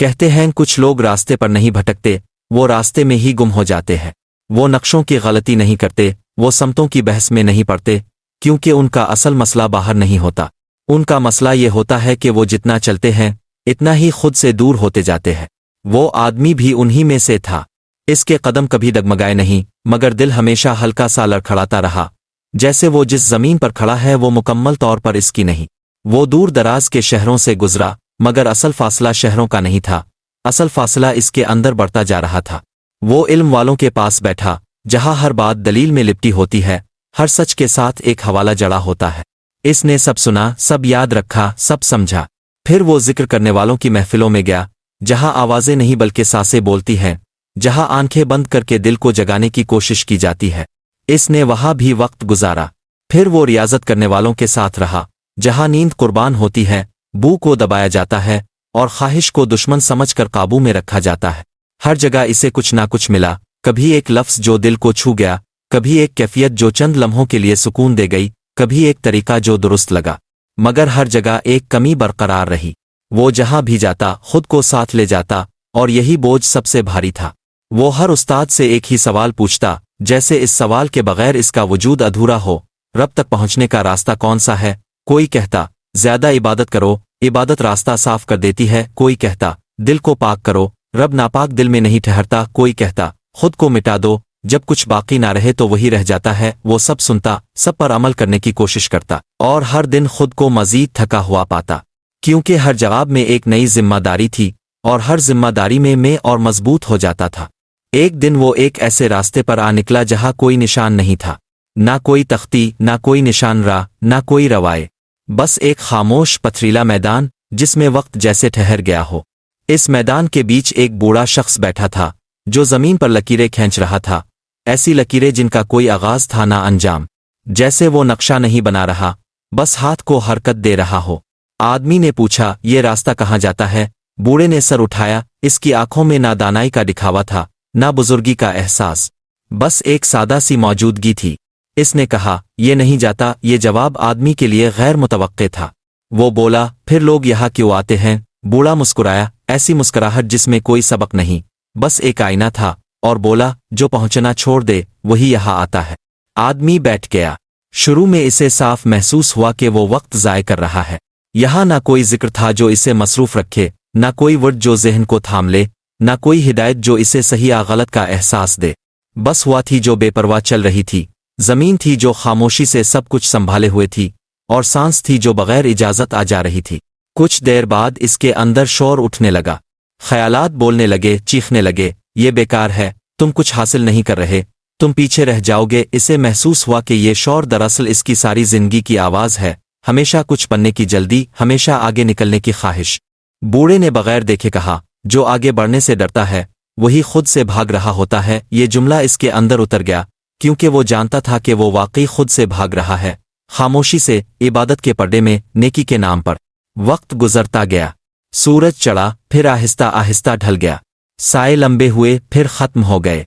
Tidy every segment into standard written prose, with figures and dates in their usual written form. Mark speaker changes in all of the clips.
Speaker 1: कहते हैं कुछ लोग रास्ते पर नहीं भटकते, वो रास्ते में ही गुम हो जाते हैं। वो नक्शों की गलती नहीं करते, वो समतों की बहस में नहीं पड़ते, क्योंकि उनका असल मसला बाहर नहीं होता। उनका मसला ये होता है कि वो जितना चलते हैं इतना ही खुद से दूर होते जाते हैं। वो आदमी भी उन्हीं में से था। इसके कदम कभी डगमगाए नहीं, मगर दिल हमेशा हल्का सा लड़खड़ाता रहा, जैसे वो जिस जमीन पर खड़ा है वो मुकम्मल तौर पर इसकी नहीं। वो दूर दराज के शहरों से गुजरा, मगर असल फासला शहरों का नहीं था, असल फासला इसके अंदर बढ़ता जा रहा था। वो इल्म वालों के पास बैठा, जहां हर बात दलील में लिपटी होती है, हर सच के साथ एक हवाला जड़ा होता है। इसने सब सुना, सब याद रखा, सब समझा। फिर वो जिक्र करने वालों की महफिलों में गया, जहां आवाजें नहीं बल्कि सांसें बोलती हैं, जहां आंखें बंद करके दिल को जगाने की कोशिश की जाती है। इसने वहां भी वक्त गुजारा। फिर वो रियाजत करने वालों के साथ रहा, जहां नींद कुर्बान होती है, बू को दबाया जाता है और ख्वाहिश को दुश्मन समझकर काबू में रखा जाता है। हर जगह इसे कुछ ना कुछ मिला, कभी एक लफ्ज़ जो दिल को छू गया, कभी एक कैफियत जो चंद लम्हों के लिए सुकून दे गई, कभी एक तरीका जो दुरुस्त लगा, मगर हर जगह एक कमी बरकरार रही। वो जहां भी जाता खुद को साथ ले जाता, और यही बोझ सबसे भारी था। वो हर उस्ताद से एक ही सवाल पूछता, जैसे इस सवाल के बगैर इसका वजूद अधूरा हो, रब तक पहुंचने का रास्ता कौन सा है? कोई कहता ज्यादा इबादत करो, इबादत रास्ता साफ कर देती है। कोई कहता दिल को पाक करो, रब नापाक दिल में नहीं ठहरता। कोई कहता खुद को मिटा दो, जब कुछ बाकी ना रहे तो वही रह जाता है। वो सब सुनता, सब पर अमल करने की कोशिश करता, और हर दिन खुद को मजीद थका हुआ पाता, क्योंकि हर जवाब में एक नई जिम्मेदारी थी, और हर जिम्मेदारी में मैं और मजबूत हो जाता था। एक दिन वो एक ऐसे रास्ते पर आ निकला जहां कोई निशान नहीं था, ना कोई तख्ती, ना कोई निशान राह, ना कोई रवाए, बस एक खामोश पथरीला मैदान जिसमें वक्त जैसे ठहर गया हो। इस मैदान के बीच एक बूढ़ा शख्स बैठा था, जो जमीन पर लकीरें खींच रहा था, ऐसी लकीरें जिनका कोई आगाज था ना अंजाम, जैसे वो नक्शा नहीं बना रहा, बस हाथ को हरकत दे रहा हो। आदमी ने पूछा, ये रास्ता कहाँ जाता है? बूढ़े ने सर उठाया। इसकी आंखों में ना दानाई का दिखावा था, ना बुजुर्गी का एहसास, बस एक सादा सी मौजूदगी थी। इसने कहा, ये नहीं जाता। ये जवाब आदमी के लिए गैर मुतवक्के था। वो बोला, फिर लोग यहाँ क्यों आते हैं? बूढ़ा मुस्कुराया, ऐसी मुस्कुराहट जिसमें कोई सबक नहीं, बस एक आईना था, और बोला, जो पहुंचना छोड़ दे वही यहाँ आता है। आदमी बैठ गया। शुरू में इसे साफ महसूस हुआ कि वो वक्त ज़ाय कर रहा है। यहाँ ना कोई जिक्र था जो इसे मसरूफ रखे, ना कोई वर्ड जो ज़हन को थाम ले, ना कोई हिदायत जो इसे सही या गलत का एहसास दे। बस हुआ थी जो बेपरवाह चल रही थी, जमीन थी जो खामोशी से सब कुछ संभाले हुए थी, और सांस थी जो बगैर इजाजत आ जा रही थी। कुछ देर बाद इसके अंदर शोर उठने लगा, ख्यालात बोलने लगे, चीखने लगे, ये बेकार है, तुम कुछ हासिल नहीं कर रहे, तुम पीछे रह जाओगे। इसे महसूस हुआ कि ये शोर दरअसल इसकी सारी जिंदगी की आवाज़ है, हमेशा कुछ बनने की जल्दी, हमेशा आगे निकलने की ख्वाहिश। बूढ़े ने बगैर देखे कहा, जो आगे बढ़ने से डरता है वही खुद से भाग रहा होता है। ये जुमला इसके अंदर उतर गया, क्योंकि वो जानता था कि वो वाकई खुद से भाग रहा है, खामोशी से, इबादत के पर्दे में, नेकी के नाम पर। वक्त गुजरता गया, सूरज चढ़ा, फिर आहिस्ता आहिस्ता ढल गया, साए लंबे हुए, फिर खत्म हो गए।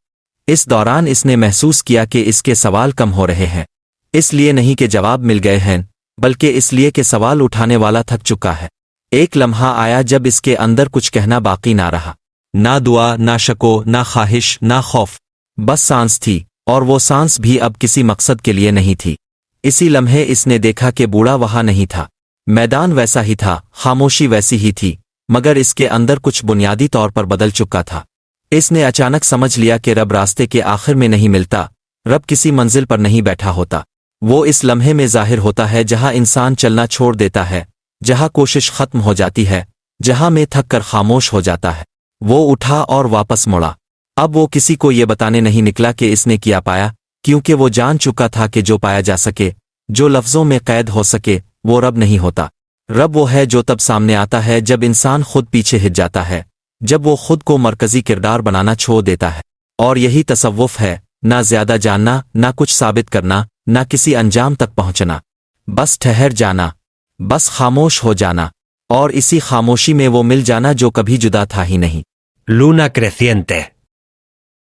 Speaker 1: इस दौरान इसने महसूस किया कि इसके सवाल कम हो रहे हैं, इसलिए नहीं कि जवाब मिल गए हैं, बल्कि इसलिए कि सवाल उठाने वाला थक चुका है। एक लम्हा आया जब इसके अंदर कुछ कहना बाकी ना रहा, ना दुआ, ना शको, ना ख्वाहिश, ना खौफ, बस सांस थी, और वो सांस भी अब किसी मकसद के लिए नहीं थी। इसी लम्हे इसने देखा कि बूढ़ा वहां नहीं था, मैदान वैसा ही था, खामोशी वैसी ही थी, मगर इसके अंदर कुछ बुनियादी तौर पर बदल चुका था। इसने अचानक समझ लिया कि रब रास्ते के आखिर में नहीं मिलता, रब किसी मंजिल पर नहीं बैठा होता, वो इस लम्हे में जाहिर होता है जहां इंसान चलना छोड़ देता है, जहां कोशिश खत्म हो जाती है, जहां में थक कर खामोश हो जाता है। वो उठा और वापस मुड़ा। अब वो किसी को ये बताने नहीं निकला कि इसने क्या पाया, क्योंकि वो जान चुका था कि जो पाया जा सके, जो लफ्जों में कैद हो सके, वो रब नहीं होता। रब वो है जो तब सामने आता है जब इंसान खुद पीछे हिट जाता है, जब वो खुद को मरकजी किरदार बनाना छोड़ देता है। और यही तसव्वुफ है, ना ज्यादा जानना, ना कुछ साबित करना, ना किसी अंजाम तक पहुंचना, बस ठहर जाना, बस खामोश हो जाना, और इसी खामोशी में वो मिल जाना जो कभी जुदा था ही नहीं।
Speaker 2: Luna creciente.